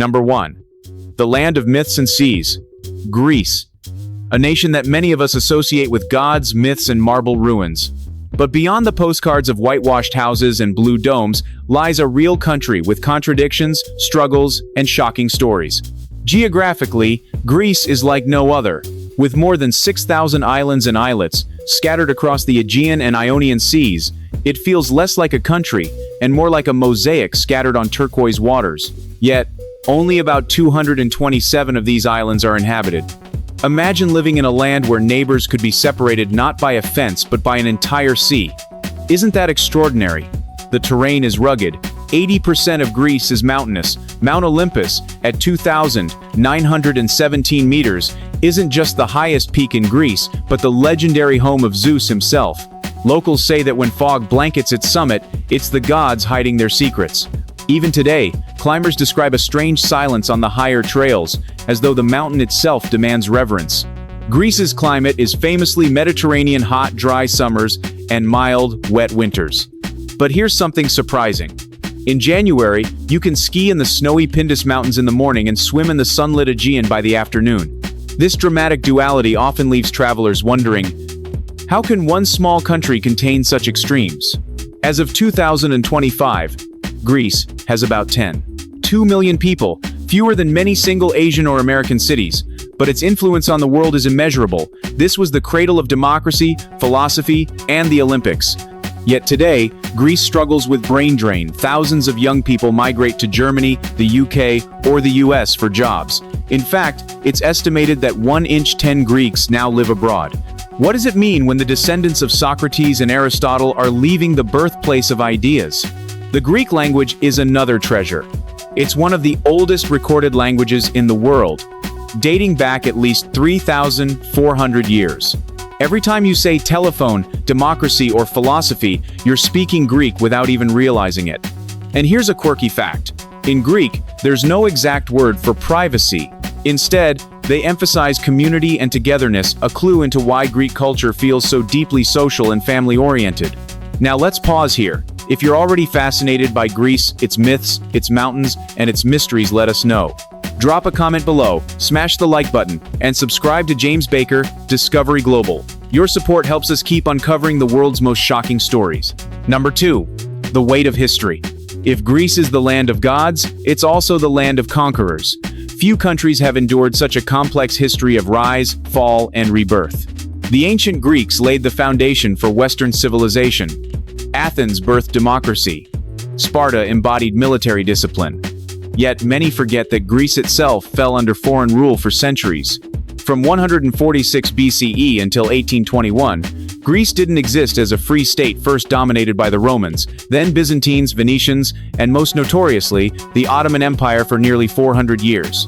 Number 1. The land of myths and seas. Greece. A nation that many of us associate with gods, myths, and marble ruins. But beyond the postcards of whitewashed houses and blue domes lies a real country with contradictions, struggles, and shocking stories. Geographically, Greece is like no other. With more than 6,000 islands and islets scattered across the Aegean and Ionian seas, it feels less like a country and more like a mosaic scattered on turquoise waters. Yet, only about 227 of these islands are inhabited. Imagine living in a land where neighbors could be separated not by a fence but by an entire sea. Isn't that extraordinary? The terrain is rugged. 80% of Greece is mountainous. Mount Olympus, at 2,917 meters, isn't just the highest peak in Greece, but the legendary home of Zeus himself. Locals say that when fog blankets its summit, it's the gods hiding their secrets. Even today, climbers describe a strange silence on the higher trails, as though the mountain itself demands reverence. Greece's climate is famously Mediterranean hot, dry summers and mild, wet winters. But here's something surprising. In January, you can ski in the snowy Pindus Mountains in the morning and swim in the sunlit Aegean by the afternoon. This dramatic duality often leaves travelers wondering, how can one small country contain such extremes? As of 2025, Greece has about 2 million people, fewer than many single Asian or American cities, but its influence on the world is immeasurable. This was the cradle of democracy, philosophy, and the Olympics. Yet today, Greece struggles with brain drain. Thousands of young people migrate to Germany, the UK, or the US for jobs. In fact, it's estimated that 1 in 10 Greeks now live abroad. What does it mean when the descendants of Socrates and Aristotle are leaving the birthplace of ideas? The Greek language is another treasure. It's one of the oldest recorded languages in the world, dating back at least 3,400 years. Every time you say telephone, democracy, or philosophy, you're speaking Greek without even realizing it. And here's a quirky fact. In Greek, there's no exact word for privacy. Instead, they emphasize community and togetherness, a clue into why Greek culture feels so deeply social and family-oriented. Now let's pause here. If you're already fascinated by Greece, its myths, its mountains, and its mysteries, let us know. Drop a comment below, smash the like button, and subscribe to James Baker, Discovery Global. Your support helps us keep uncovering the world's most shocking stories. Number 2. The weight of history. If Greece is the land of gods, it's also the land of conquerors. Few countries have endured such a complex history of rise, fall, and rebirth. The ancient Greeks laid the foundation for Western civilization. Athens birthed democracy. Sparta embodied military discipline. Yet many forget that Greece itself fell under foreign rule for centuries. From 146 BCE until 1821, Greece didn't exist as a free state, first dominated by the Romans, then Byzantines, Venetians, and most notoriously, the Ottoman Empire for nearly 400 years.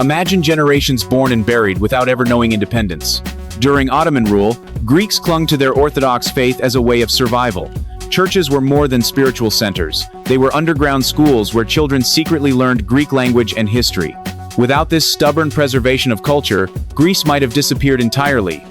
Imagine generations born and buried without ever knowing independence. During Ottoman rule, Greeks clung to their Orthodox faith as a way of survival. Churches were more than spiritual centers. They were underground schools where children secretly learned Greek language and history. Without this stubborn preservation of culture, Greece might have disappeared entirely.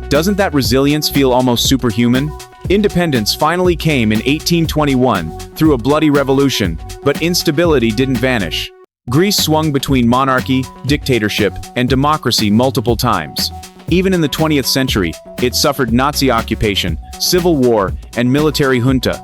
Doesn't that resilience feel almost superhuman? Independence finally came in 1821 through a bloody revolution, but instability didn't vanish. Greece swung between monarchy, dictatorship, and democracy multiple times. Even in the 20th century, it suffered Nazi occupation, civil war, and military junta.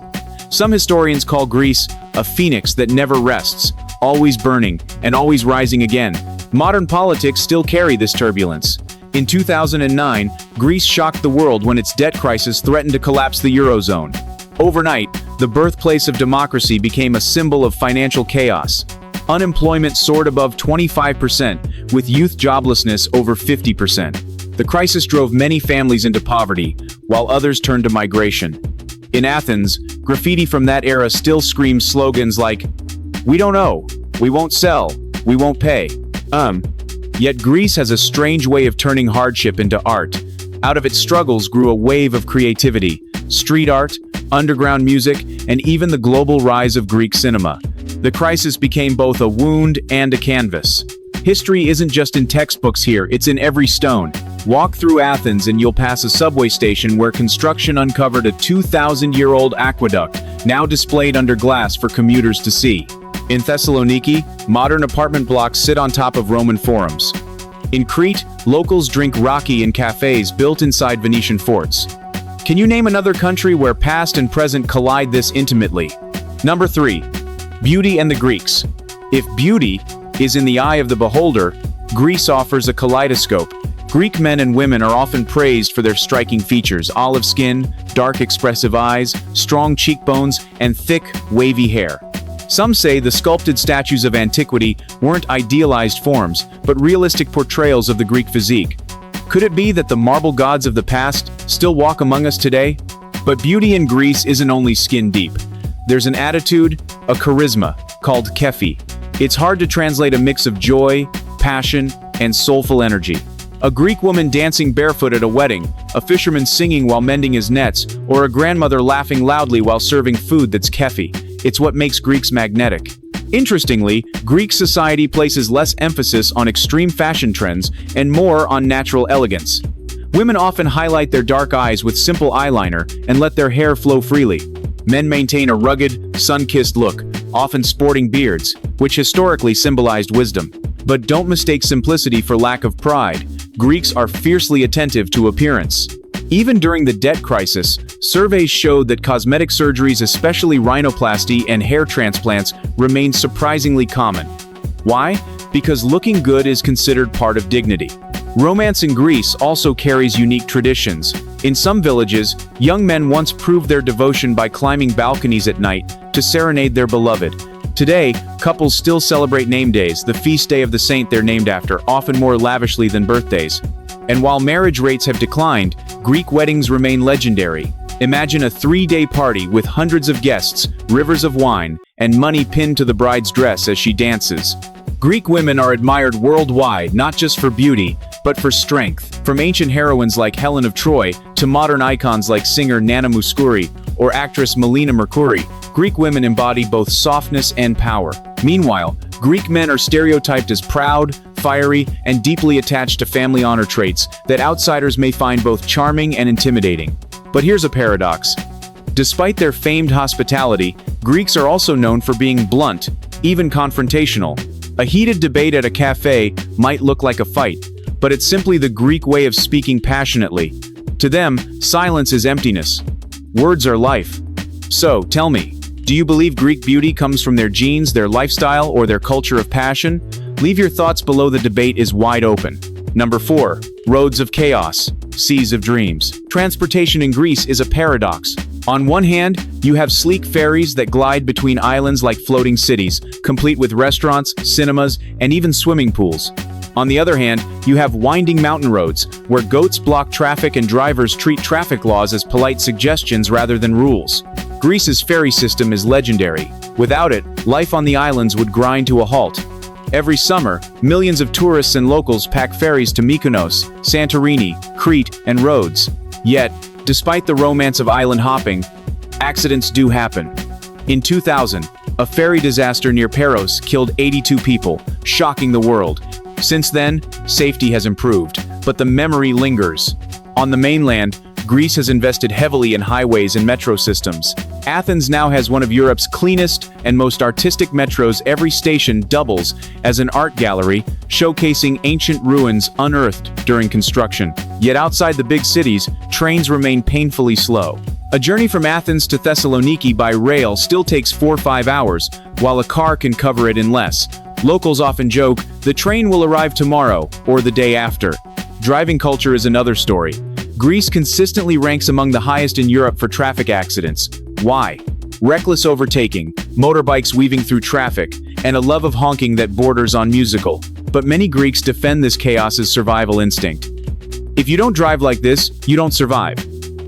Some historians call Greece a phoenix that never rests, always burning and always rising again. Modern politics still carry this turbulence. In 2009, Greece shocked the world when its debt crisis threatened to collapse the Eurozone. Overnight, the birthplace of democracy became a symbol of financial chaos. Unemployment soared above 25%, with youth joblessness over 50%. The crisis drove many families into poverty, while others turned to migration. In Athens, graffiti from that era still screams slogans like, "We don't owe, we won't sell, we won't pay." Yet Greece has a strange way of turning hardship into art. Out of its struggles grew a wave of creativity, street art, underground music, and even the global rise of Greek cinema. The crisis became both a wound and a canvas. History isn't just in textbooks here, it's in every stone. Walk through Athens and you'll pass a subway station where construction uncovered a 2,000-year-old aqueduct, now displayed under glass for commuters to see. In Thessaloniki, modern apartment blocks sit on top of Roman forums. In Crete, locals drink raki in cafes built inside Venetian forts. Can you name another country where past and present collide this intimately? Number 3. Beauty and the Greeks. If beauty is in the eye of the beholder, Greece offers a kaleidoscope. Greek men and women are often praised for their striking features: olive skin, dark expressive eyes, strong cheekbones, and thick, wavy hair. Some say the sculpted statues of antiquity weren't idealized forms, but realistic portrayals of the Greek physique. Could it be that the marble gods of the past still walk among us today? But beauty in Greece isn't only skin deep. There's an attitude, a charisma, called kephi. It's hard to translate a mix of joy, passion, and soulful energy. A Greek woman dancing barefoot at a wedding, a fisherman singing while mending his nets, or a grandmother laughing loudly while serving food that's kephi. It's what makes Greeks magnetic. Interestingly, Greek society places less emphasis on extreme fashion trends and more on natural elegance. Women often highlight their dark eyes with simple eyeliner and let their hair flow freely. Men maintain a rugged, sun-kissed look, often sporting beards, which historically symbolized wisdom. But don't mistake simplicity for lack of pride. Greeks are fiercely attentive to appearance. Even during the debt crisis, surveys showed that cosmetic surgeries, especially rhinoplasty and hair transplants, remained surprisingly common. Why? Because looking good is considered part of dignity. Romance in Greece also carries unique traditions. In some villages, young men once proved their devotion by climbing balconies at night to serenade their beloved. Today, couples still celebrate name days, the feast day of the saint they're named after, often more lavishly than birthdays. And while marriage rates have declined, Greek weddings remain legendary. Imagine a 3-day party with hundreds of guests, rivers of wine, and money pinned to the bride's dress as she dances. Greek women are admired worldwide, not just for beauty, but for strength. From ancient heroines like Helen of Troy to modern icons like singer Nana Mouskouri or actress Melina Mercouri, Greek women embody both softness and power. Meanwhile, Greek men are stereotyped as proud, fiery, and deeply attached to family honor traits that outsiders may find both charming and intimidating. But here's a paradox. Despite their famed hospitality, Greeks are also known for being blunt, even confrontational. A heated debate at a cafe might look like a fight, but it's simply the Greek way of speaking passionately. To them, silence is emptiness. Words are life. So, tell me, do you believe Greek beauty comes from their genes, their lifestyle, or their culture of passion? Leave your thoughts below, the debate is wide open. Number 4. Roads of chaos, seas of dreams. Transportation in Greece is a paradox. On one hand, you have sleek ferries that glide between islands like floating cities, complete with restaurants, cinemas, and even swimming pools. On the other hand, you have winding mountain roads, where goats block traffic and drivers treat traffic laws as polite suggestions rather than rules. Greece's ferry system is legendary. Without it, life on the islands would grind to a halt. Every summer, millions of tourists and locals pack ferries to Mykonos, Santorini, Crete, and Rhodes. Yet, despite the romance of island hopping, accidents do happen. In 2000, a ferry disaster near Paros killed 82 people, shocking the world. Since then, safety has improved, but the memory lingers. On the mainland, Greece has invested heavily in highways and metro systems. Athens now has one of Europe's cleanest and most artistic metros. Every station doubles as an art gallery, showcasing ancient ruins unearthed during construction. Yet outside the big cities, trains remain painfully slow. A journey from Athens to Thessaloniki by rail still takes 4 or 5 hours, while a car can cover it in less. Locals often joke, the train will arrive tomorrow or the day after. Driving culture is another story. Greece consistently ranks among the highest in Europe for traffic accidents. Why? Reckless overtaking, motorbikes weaving through traffic, and a love of honking that borders on musical. But many Greeks defend this chaos as survival instinct. If you don't drive like this, you don't survive.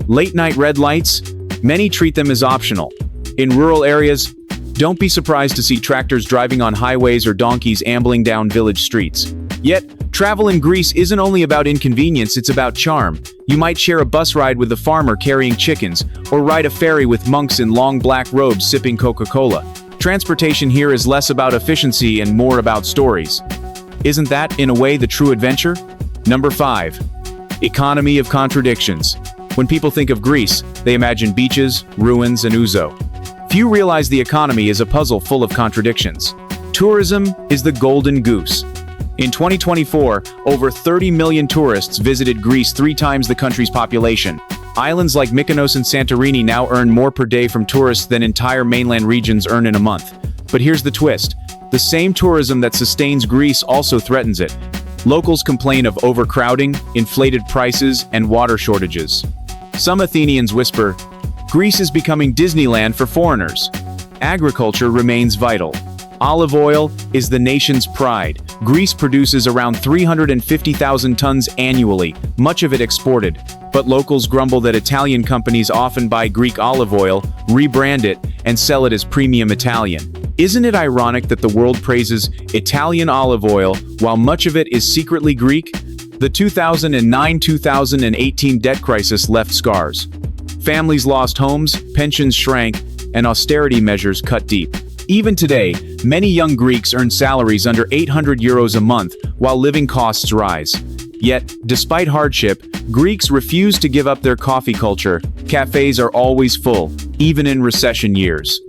Late-night red lights? Many treat them as optional. In rural areas, don't be surprised to see tractors driving on highways or donkeys ambling down village streets. Yet, travel in Greece isn't only about inconvenience, it's about charm. You might share a bus ride with a farmer carrying chickens, or ride a ferry with monks in long black robes sipping Coca-Cola. Transportation here is less about efficiency and more about stories. Isn't that, in a way, the true adventure? Number 5. Economy of contradictions. When people think of Greece, they imagine beaches, ruins, and ouzo. Few realize the economy is a puzzle full of contradictions. Tourism is the golden goose. In 2024, over 30 million tourists visited Greece, 3 times the country's population. Islands like Mykonos and Santorini now earn more per day from tourists than entire mainland regions earn in a month. But here's the twist. The same tourism that sustains Greece also threatens it. Locals complain of overcrowding, inflated prices, and water shortages. Some Athenians whisper, "Greece is becoming Disneyland for foreigners." Agriculture remains vital. Olive oil is the nation's pride. Greece produces around 350,000 tons annually, much of it exported. But locals grumble that Italian companies often buy Greek olive oil, rebrand it, and sell it as premium Italian. Isn't it ironic that the world praises Italian olive oil while much of it is secretly Greek? The 2009-2018 debt crisis left scars. Families lost homes, pensions shrank, and austerity measures cut deep. Even today, many young Greeks earn salaries under €800 a month while living costs rise. Yet, despite hardship, Greeks refuse to give up their coffee culture. Cafes are always full, even in recession years.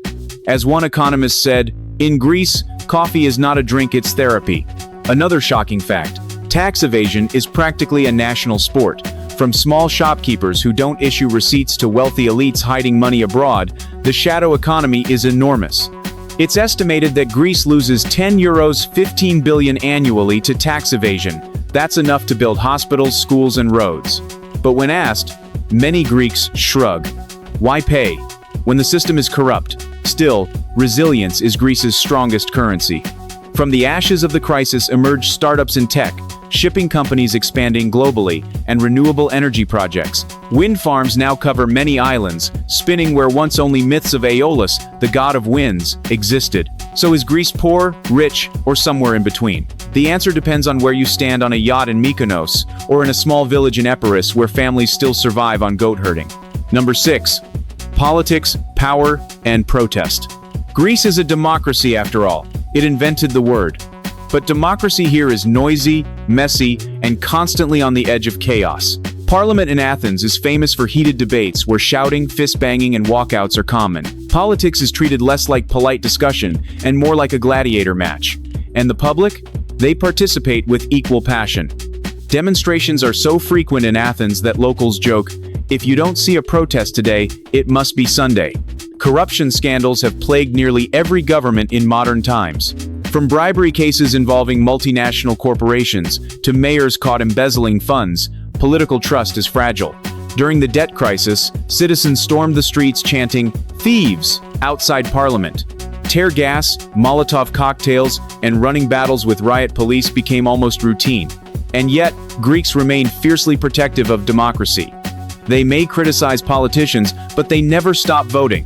As one economist said, "In Greece, coffee is not a drink, it's therapy." Another shocking fact: tax evasion is practically a national sport. From small shopkeepers who don't issue receipts to wealthy elites hiding money abroad, the shadow economy is enormous. It's estimated that Greece loses €15 billion annually to tax evasion. That's enough to build hospitals, schools, and roads. But when asked, many Greeks shrug. Why pay when the system is corrupt? Still, resilience is Greece's strongest currency. From the ashes of the crisis emerged startups in tech, shipping companies expanding globally, and renewable energy projects. Wind farms now cover many islands, spinning where once only myths of Aeolus, the god of winds, existed. So is Greece poor, rich, or somewhere in between? The answer depends on where you stand on a yacht in Mykonos, or in a small village in Epirus where families still survive on goat herding. Number 6. Politics, power, and protest. Greece is a democracy after all. It invented the word. But democracy here is noisy, messy, and constantly on the edge of chaos. Parliament in Athens is famous for heated debates where shouting, fist-banging, and walkouts are common. Politics is treated less like polite discussion and more like a gladiator match. And the public? They participate with equal passion. Demonstrations are so frequent in Athens that locals joke, "If you don't see a protest today, it must be Sunday." Corruption scandals have plagued nearly every government in modern times. From bribery cases involving multinational corporations to mayors caught embezzling funds, political trust is fragile. During the debt crisis, citizens stormed the streets chanting, "Thieves!" outside Parliament. Tear gas, Molotov cocktails, and running battles with riot police became almost routine. And yet, Greeks remain fiercely protective of democracy. They may criticize politicians, but they never stop voting.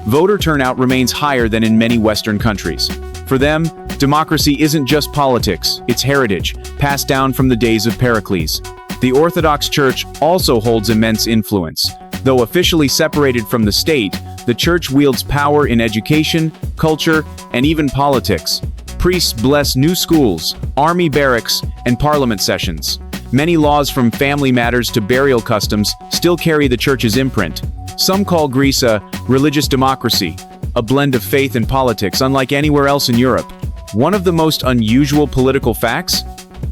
Voter turnout remains higher than in many Western countries. For them, democracy isn't just politics, it's heritage, passed down from the days of Pericles. The Orthodox Church also holds immense influence. Though officially separated from the state, the Church wields power in education, culture, and even politics. Priests bless new schools, army barracks, and parliament sessions. Many laws from family matters to burial customs still carry the Church's imprint. Some call Greece a religious democracy, a blend of faith and politics unlike anywhere else in Europe. One of the most unusual political facts?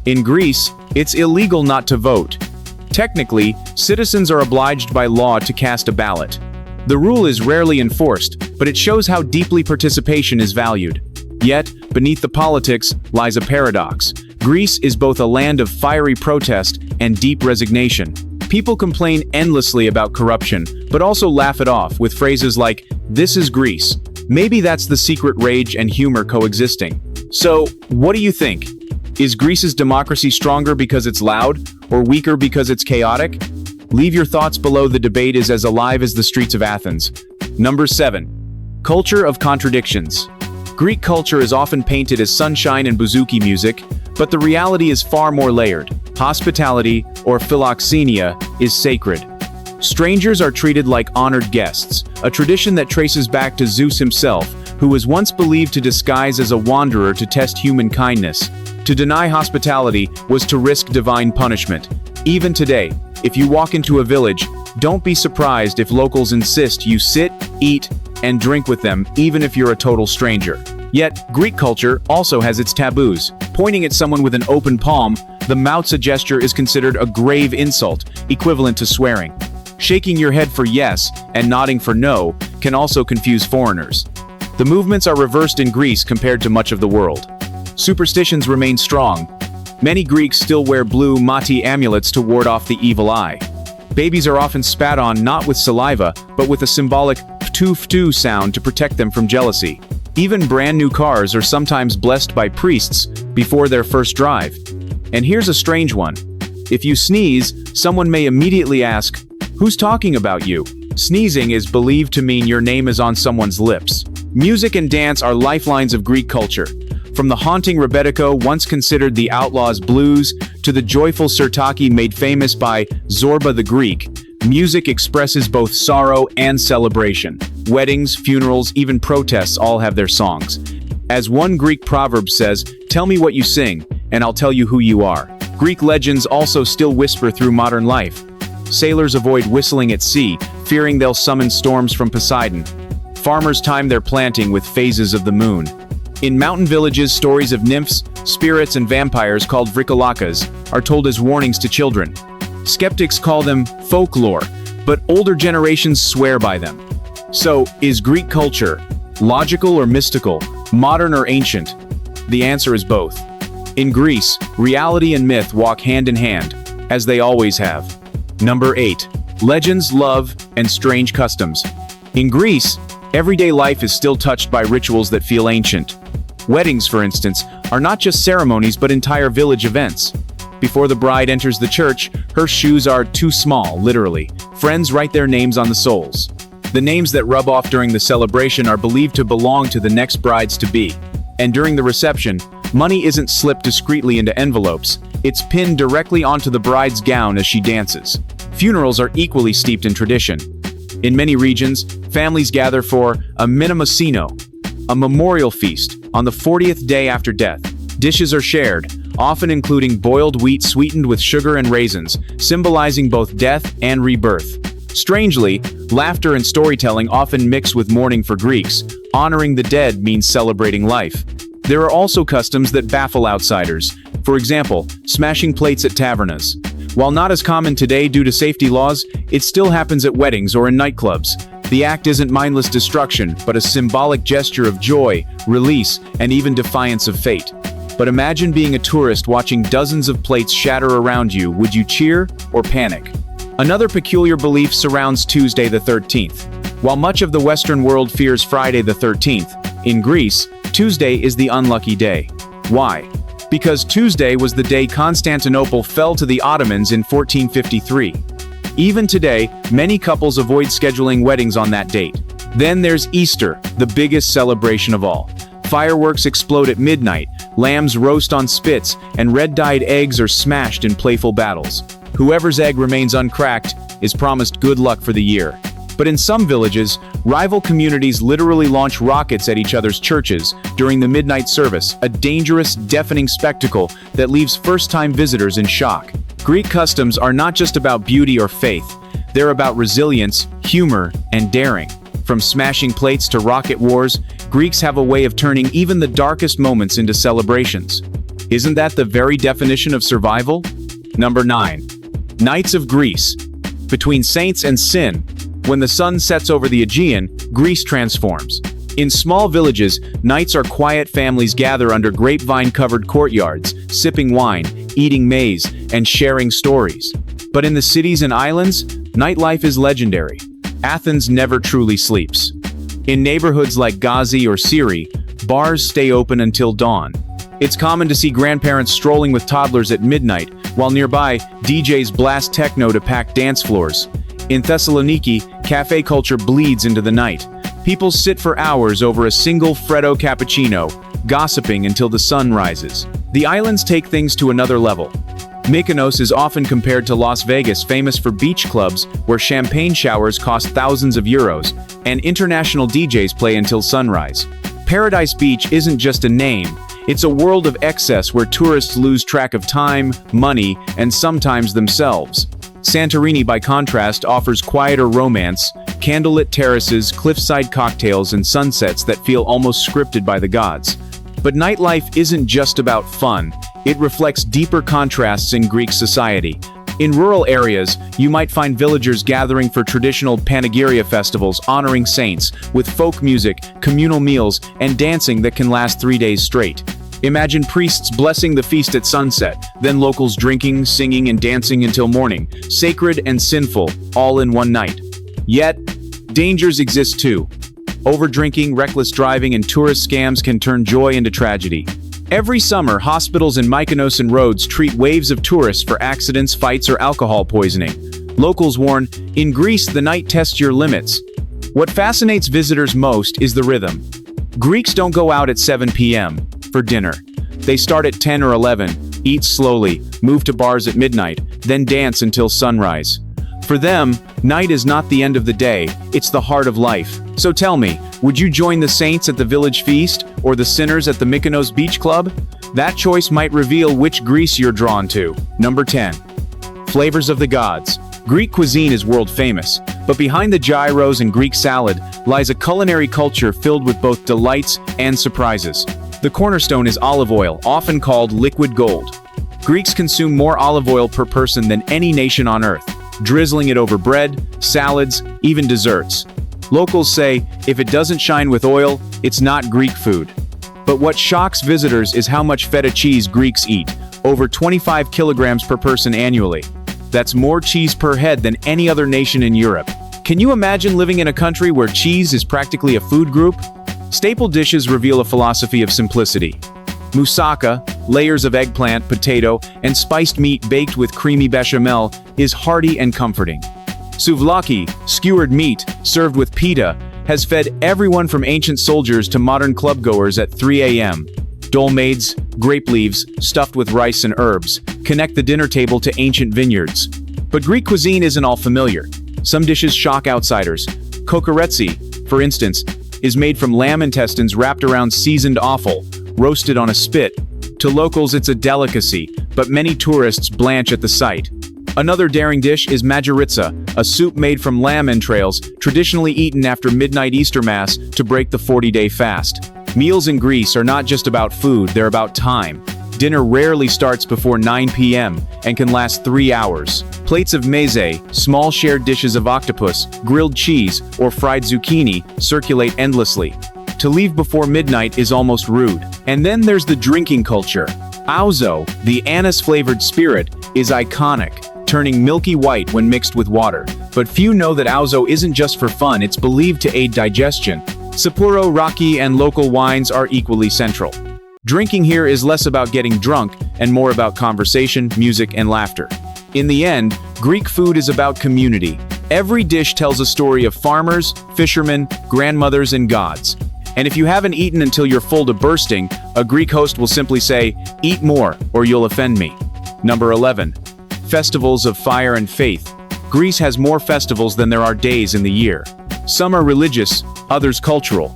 In Greece, it's illegal not to vote. Technically, citizens are obliged by law to cast a ballot. The rule is rarely enforced, but it shows how deeply participation is valued. Yet, beneath the politics lies a paradox. Greece is both a land of fiery protest and deep resignation. People complain endlessly about corruption, but also laugh it off with phrases like, "This is Greece." Maybe that's the secret rage and humor coexisting. So, what do you think? Is Greece's democracy stronger because it's loud, or weaker because it's chaotic? Leave your thoughts below. The debate is as alive as the streets of Athens. Number 7. Culture of contradictions. Greek culture is often painted as sunshine and bouzouki music, but the reality is far more layered. Hospitality, or philoxenia, is sacred. Strangers are treated like honored guests, a tradition that traces back to Zeus himself, who was once believed to disguise as a wanderer to test human kindness. To deny hospitality was to risk divine punishment. Even today, if you walk into a village, don't be surprised if locals insist you sit, eat, and drink with them, even if you're a total stranger. Yet, Greek culture also has its taboos. Pointing at someone with an open palm, the Mautsa gesture is considered a grave insult, equivalent to swearing. Shaking your head for yes and nodding for no can also confuse foreigners. The movements are reversed in Greece compared to much of the world. Superstitions remain strong. Many Greeks still wear blue mati amulets to ward off the evil eye. Babies are often spat on not with saliva, but with a symbolic ftu sound to protect them from jealousy. Even brand new cars are sometimes blessed by priests before their first drive. And here's a strange one. If you sneeze, someone may immediately ask, "Who's talking about you?" Sneezing is believed to mean your name is on someone's lips. Music and dance are lifelines of Greek culture. From the haunting rebetiko, once considered the outlaw's blues, to the joyful sirtaki made famous by Zorba the Greek, music expresses both sorrow and celebration. Weddings, funerals, even protests all have their songs. As one Greek proverb says, "Tell me what you sing, and I'll tell you who you are." Greek legends also still whisper through modern life. Sailors avoid whistling at sea, fearing they'll summon storms from Poseidon. Farmers time their planting with phases of the moon. In mountain villages, stories of nymphs, spirits, and vampires called vrikolakas are told as warnings to children. Skeptics call them folklore, but older generations swear by them. So, is Greek culture logical or mystical, modern or ancient? The answer is both. In Greece, reality and myth walk hand in hand, as they always have. Number 8. Legends, love, and strange customs. In Greece, everyday life is still touched by rituals that feel ancient. Weddings, for instance, are not just ceremonies but entire village events. Before the bride enters the church, her shoes are too small, literally. Friends write their names on the soles. The names that rub off during the celebration are believed to belong to the next brides-to-be. And during the reception, money isn't slipped discreetly into envelopes, it's pinned directly onto the bride's gown as she dances. Funerals are equally steeped in tradition. In many regions, families gather for a minimosino, a memorial feast, on the 40th day after death. Dishes are shared, often including boiled wheat sweetened with sugar and raisins, symbolizing both death and rebirth. Strangely, laughter and storytelling often mix with mourning for Greeks. Honoring the dead means celebrating life. There are also customs that baffle outsiders. For example, smashing plates at tavernas. While not as common today due to safety laws, it still happens at weddings or in nightclubs. The act isn't mindless destruction, but a symbolic gesture of joy, release, and even defiance of fate. But imagine being a tourist watching dozens of plates shatter around you. Would you cheer or panic? Another peculiar belief surrounds Tuesday the 13th. While much of the Western world fears Friday the 13th, in Greece, Tuesday is the unlucky day. Why? Because Tuesday was the day Constantinople fell to the Ottomans in 1453. Even today, many couples avoid scheduling weddings on that date. Then there's Easter, the biggest celebration of all. Fireworks explode at midnight, lambs roast on spits, and red-dyed eggs are smashed in playful battles. Whoever's egg remains uncracked is promised good luck for the year. But in some villages, rival communities literally launch rockets at each other's churches during the midnight service, a dangerous, deafening spectacle that leaves first-time visitors in shock. Greek customs are not just about beauty or faith. They're about resilience, humor, and daring. From smashing plates to rocket wars, Greeks have a way of turning even the darkest moments into celebrations. Isn't that the very definition of survival? Number 9. Nights of Greece. Between saints and sin, when the sun sets over the Aegean, Greece transforms. In small villages, nights are quiet. Families gather under grapevine-covered courtyards, sipping wine, eating maize, and sharing stories. But in the cities and islands, nightlife is legendary. Athens never truly sleeps. In neighborhoods like Gazi or Siri, bars stay open until dawn. It's common to see grandparents strolling with toddlers at midnight, while nearby, DJs blast techno to pack dance floors. In Thessaloniki, cafe culture bleeds into the night. People sit for hours over a single Freddo cappuccino, gossiping until the sun rises. The islands take things to another level. Mykonos is often compared to Las Vegas, famous for beach clubs where champagne showers cost thousands of euros, and international DJs play until sunrise. Paradise Beach isn't just a name, it's a world of excess where tourists lose track of time, money, and sometimes themselves. Santorini, by contrast, offers quieter romance, candlelit terraces, cliffside cocktails, and sunsets that feel almost scripted by the gods. But nightlife isn't just about fun, it reflects deeper contrasts in Greek society. In rural areas, you might find villagers gathering for traditional Panegyria festivals honoring saints, with folk music, communal meals, and dancing that can last 3 days straight. Imagine priests blessing the feast at sunset, then locals drinking, singing, and dancing until morning, sacred and sinful, all in one night. Yet, dangers exist too. Overdrinking, reckless driving, and tourist scams can turn joy into tragedy. Every summer, hospitals in Mykonos and Rhodes treat waves of tourists for accidents, fights, or alcohol poisoning. Locals warn, in Greece, the night tests your limits. What fascinates visitors most is the rhythm. Greeks don't go out at 7 p.m. for dinner. They start at 10 or 11, eat slowly, move to bars at midnight, then dance until sunrise. For them, night is not the end of the day, it's the heart of life. So tell me, would you join the saints at the village feast, or the sinners at the Mykonos beach club? That choice might reveal which Greece you're drawn to. Number 10. Flavors of the gods. Greek cuisine is world famous, but behind the gyros and Greek salad lies a culinary culture filled with both delights and surprises. The cornerstone is olive oil, often called liquid gold. Greeks consume more olive oil per person than any nation on earth, drizzling it over bread, salads, even desserts. Locals say, if it doesn't shine with oil, it's not Greek food. But what shocks visitors is how much feta cheese Greeks eat, over 25 kilograms per person annually. That's more cheese per head than any other nation in Europe. Can you imagine living in a country where cheese is practically a food group? Staple dishes reveal a philosophy of simplicity. Moussaka, layers of eggplant, potato, and spiced meat baked with creamy bechamel, is hearty and comforting. Souvlaki, skewered meat, served with pita, has fed everyone from ancient soldiers to modern clubgoers at 3 a.m. Dolmades, grape leaves, stuffed with rice and herbs, connect the dinner table to ancient vineyards. But Greek cuisine isn't all familiar. Some dishes shock outsiders. Kokoretsi, for instance, is made from lamb intestines wrapped around seasoned offal, roasted on a spit. To locals, it's a delicacy, but many tourists blanch at the sight. Another daring dish is majoritsa, a soup made from lamb entrails, traditionally eaten after midnight Easter Mass to break the 40-day fast. Meals in Greece are not just about food, they're about time. Dinner rarely starts before 9 p.m. and can last 3 hours. Plates of meze, small shared dishes of octopus, grilled cheese, or fried zucchini, circulate endlessly. To leave before midnight is almost rude. And then there's the drinking culture. Ouzo, the anise-flavored spirit, is iconic, turning milky white when mixed with water. But few know that ouzo isn't just for fun, it's believed to aid digestion. Sapporo, raki, and local wines are equally central. Drinking here is less about getting drunk and more about conversation, music, and laughter. In the end, Greek food is about community. Every dish tells a story of farmers, fishermen, grandmothers, and gods. And if you haven't eaten until you're full to bursting, a Greek host will simply say, "Eat more, or you'll offend me." Number 11. Festivals of fire and faith. Greece has more festivals than there are days in the year. Some are religious, others cultural,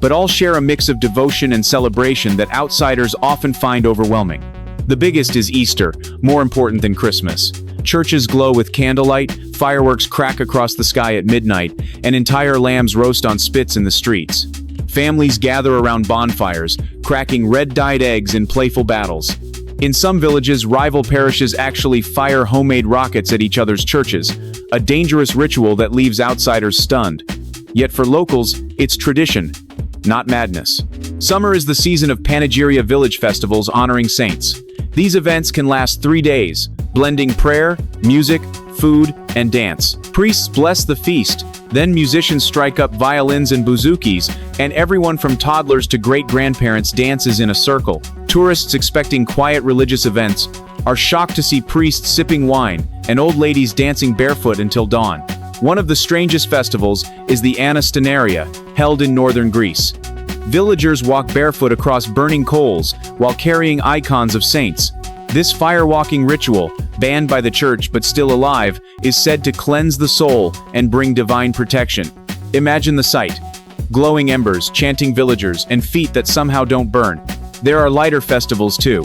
but all share a mix of devotion and celebration that outsiders often find overwhelming. The biggest is Easter, more important than Christmas. Churches glow with candlelight, fireworks crack across the sky at midnight, and entire lambs roast on spits in the streets. Families gather around bonfires, cracking red-dyed eggs in playful battles. In some villages, rival parishes actually fire homemade rockets at each other's churches, a dangerous ritual that leaves outsiders stunned. Yet for locals, it's tradition, not madness. Summer is the season of Panegyria village festivals honoring saints. These events can last 3 days, blending prayer, music, food, and dance. Priests bless the feast, then musicians strike up violins and bouzoukis, and everyone from toddlers to great-grandparents dances in a circle. Tourists expecting quiet religious events are shocked to see priests sipping wine and old ladies dancing barefoot until dawn. One of the strangest festivals is the Anastenaria, held in northern Greece. Villagers walk barefoot across burning coals while carrying icons of saints. This fire-walking ritual, banned by the church but still alive, is said to cleanse the soul and bring divine protection. Imagine the sight. Glowing embers, chanting villagers, and feet that somehow don't burn. There are lighter festivals too.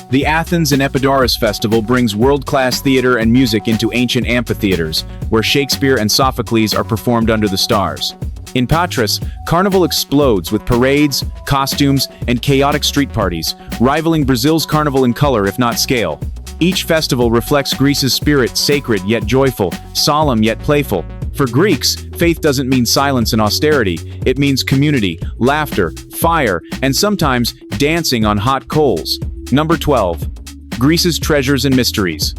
The Athens and Epidaurus Festival brings world-class theater and music into ancient amphitheaters, where Shakespeare and Sophocles are performed under the stars. In Patras, Carnival explodes with parades, costumes, and chaotic street parties, rivaling Brazil's Carnival in color if not scale. Each festival reflects Greece's spirit, sacred yet joyful, solemn yet playful. For Greeks, faith doesn't mean silence and austerity, it means community, laughter, fire, and sometimes dancing on hot coals. Number 12. Greece's treasures and mysteries.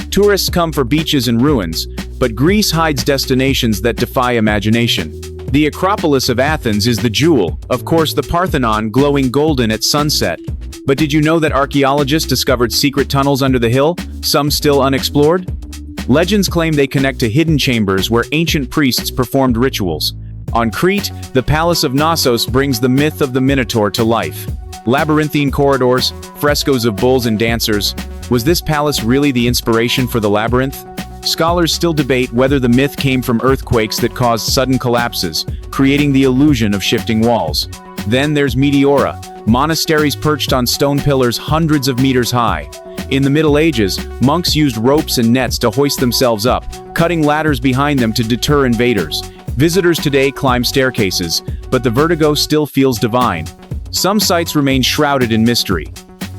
Tourists come for beaches and ruins, but Greece hides destinations that defy imagination. The Acropolis of Athens is the jewel, of course the Parthenon glowing golden at sunset. But did you know that archaeologists discovered secret tunnels under the hill, some still unexplored? Legends claim they connect to hidden chambers where ancient priests performed rituals. On Crete, the Palace of Knossos brings the myth of the Minotaur to life. Labyrinthine corridors, frescoes of bulls and dancers. Was this palace really the inspiration for the labyrinth? Scholars still debate whether the myth came from earthquakes that caused sudden collapses, creating the illusion of shifting walls. Then there's Meteora, monasteries perched on stone pillars hundreds of meters high. In the Middle Ages, monks used ropes and nets to hoist themselves up, cutting ladders behind them to deter invaders. Visitors today climb staircases, but the vertigo still feels divine. Some sites remain shrouded in mystery.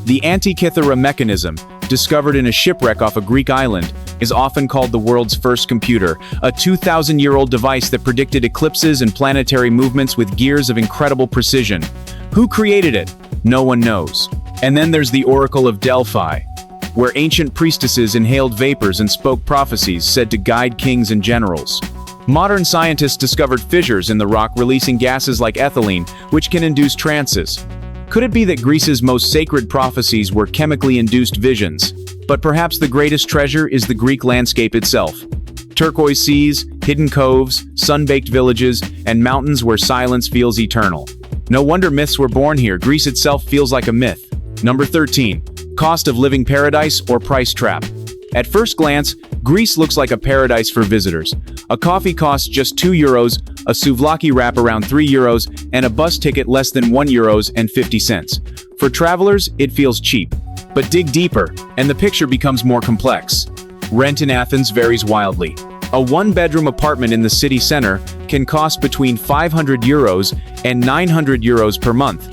The Antikythera mechanism, discovered in a shipwreck off a Greek island, is often called the world's first computer, a 2,000-year-old device that predicted eclipses and planetary movements with gears of incredible precision. Who created it? No one knows. And then there's the Oracle of Delphi, where ancient priestesses inhaled vapors and spoke prophecies said to guide kings and generals. Modern scientists discovered fissures in the rock releasing gases like ethylene, which can induce trances. Could it be that Greece's most sacred prophecies were chemically induced visions? But perhaps the greatest treasure is the Greek landscape itself. Turquoise seas, hidden coves, sun-baked villages, and mountains where silence feels eternal. No wonder myths were born here. Greece itself feels like a myth. Number 13. Cost of living paradise or price trap. At first glance, Greece looks like a paradise for visitors. A coffee costs just €2, a souvlaki wrap around €3, and a bus ticket less than €1.50. For travelers, it feels cheap. But dig deeper, and the picture becomes more complex. Rent in Athens varies wildly. A one-bedroom apartment in the city center can cost between €500 and €900 per month,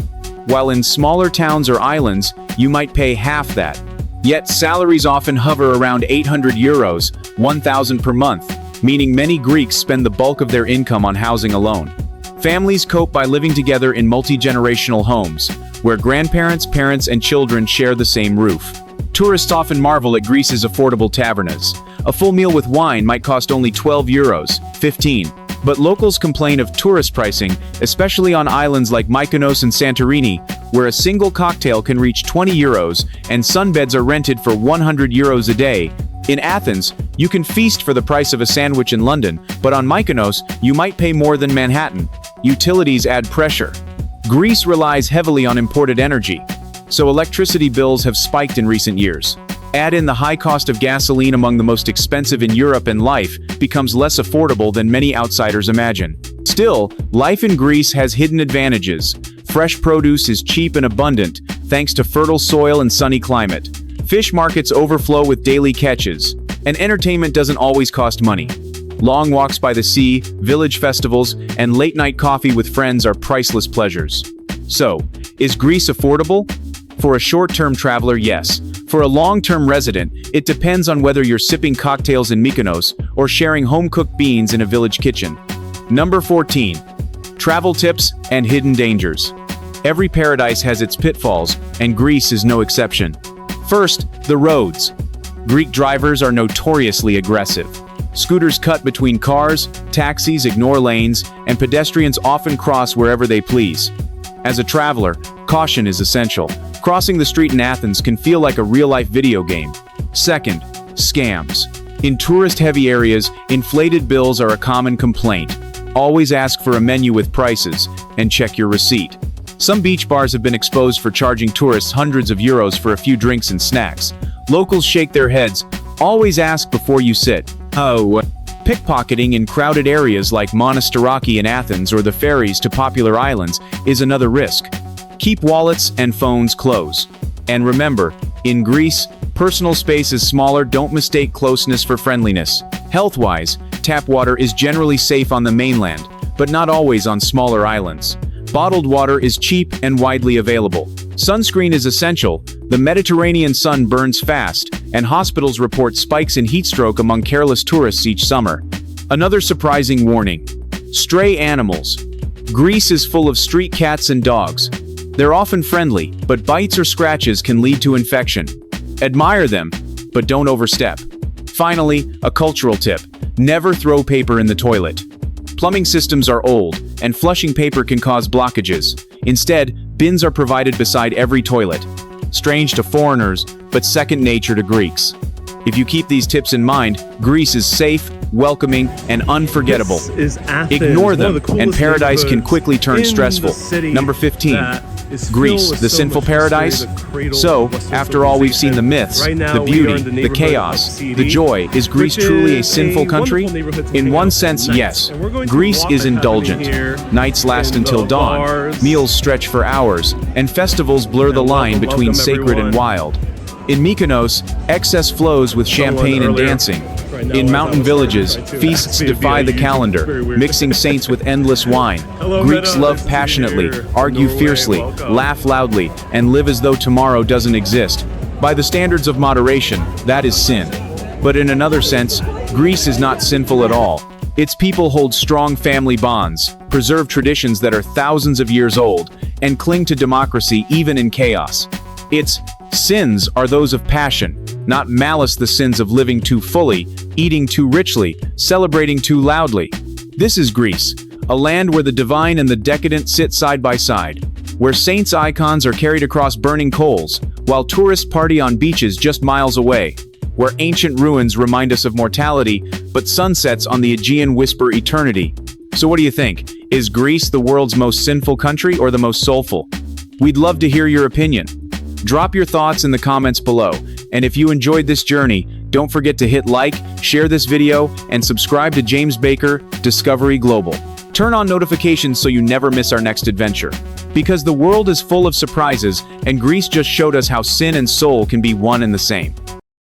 while in smaller towns or islands, you might pay half that. Yet salaries often hover around €800, $1,000 per month, meaning many Greeks spend the bulk of their income on housing alone. Families cope by living together in multi-generational homes, where grandparents, parents, and children share the same roof. Tourists often marvel at Greece's affordable tavernas. A full meal with wine might cost only €12, $15. But locals complain of tourist pricing, especially on islands like Mykonos and Santorini, where a single cocktail can reach €20 and sunbeds are rented for €100 a day. In Athens, you can feast for the price of a sandwich in London, but on Mykonos, you might pay more than Manhattan. Utilities add pressure. Greece relies heavily on imported energy, so electricity bills have spiked in recent years. Add in the high cost of gasoline, among the most expensive in Europe, and life becomes less affordable than many outsiders imagine. Still, life in Greece has hidden advantages. Fresh produce is cheap and abundant, thanks to fertile soil and sunny climate. Fish markets overflow with daily catches, and entertainment doesn't always cost money. Long walks by the sea, village festivals, and late-night coffee with friends are priceless pleasures. So, is Greece affordable? For a short-term traveler, yes. For a long-term resident, it depends on whether you're sipping cocktails in Mykonos or sharing home-cooked beans in a village kitchen. Number 14. Travel tips and hidden dangers. Every paradise has its pitfalls, and Greece is no exception. First, the roads. Greek drivers are notoriously aggressive. Scooters cut between cars, taxis ignore lanes, and pedestrians often cross wherever they please. As a traveler, caution is essential. Crossing the street in Athens can feel like a real-life video game. Second, scams. In tourist-heavy areas, inflated bills are a common complaint. Always ask for a menu with prices, and check your receipt. Some beach bars have been exposed for charging tourists hundreds of euros for a few drinks and snacks. Locals shake their heads. Always ask before you sit. Pickpocketing in crowded areas like Monastiraki in Athens or the ferries to popular islands is another risk. Keep wallets and phones close. And remember, In Greece, personal space is smaller. Don't mistake closeness for friendliness. Health-wise, tap water is generally safe on the mainland, but not always on smaller islands. Bottled water is cheap and widely available. Sunscreen is essential. The Mediterranean sun burns fast, and hospitals report spikes in heatstroke among careless tourists each summer. Another surprising warning: stray animals. Greece is full of street cats and dogs. They're often friendly, but bites or scratches can lead to infection. Admire them, but don't overstep. Finally, a cultural tip: never throw paper in the toilet. Plumbing systems are old, and flushing paper can cause blockages. Instead, bins are provided beside every toilet. Strange to foreigners, but second nature to Greeks. If you keep these tips in mind, Greece is safe, welcoming, and unforgettable. This is Athens, Ignore them, one of the coolest and paradise can quickly turn in stressful. the city Number 15. that is filled Greece, with the so sinful much paradise? history, the cradle So, of Western after all we've seen the myths, civilization. Right now, the we are beauty, in the neighborhood chaos, of CD, the joy, is Greece which truly a is sinful a country? wonderful neighborhood to In hang one out sense, at night. yes. And we're going to Greece walk is and happen indulgent. here Nights last in until the dawn, bars. meals stretch for hours, and festivals blur the line between sacred and wild. In Mykonos, excess flows with champagne and dancing. In mountain villages, feasts defy the calendar, mixing saints with endless wine. Greeks love passionately, argue fiercely, laugh loudly, and live as though tomorrow doesn't exist. By the standards of moderation, that is sin. But in another sense, Greece is not sinful at all. Its people hold strong family bonds, preserve traditions that are thousands of years old, and cling to democracy even in chaos. Its sins are those of passion, not malice, the sins of living too fully, eating too richly, celebrating too loudly. This is Greece, a land where the divine and the decadent sit side by side, where saints' icons are carried across burning coals, while tourists party on beaches just miles away, where ancient ruins remind us of mortality, but sunsets on the Aegean whisper eternity. So what do you think? Is Greece the world's most sinful country or the most soulful? We'd love to hear your opinion. Drop your thoughts in the comments below, and if you enjoyed this journey, don't forget to hit like, share this video, and subscribe to James Baker, Discovery Global. Turn on notifications so you never miss our next adventure. Because the world is full of surprises, and Greece just showed us how sin and soul can be one and the same.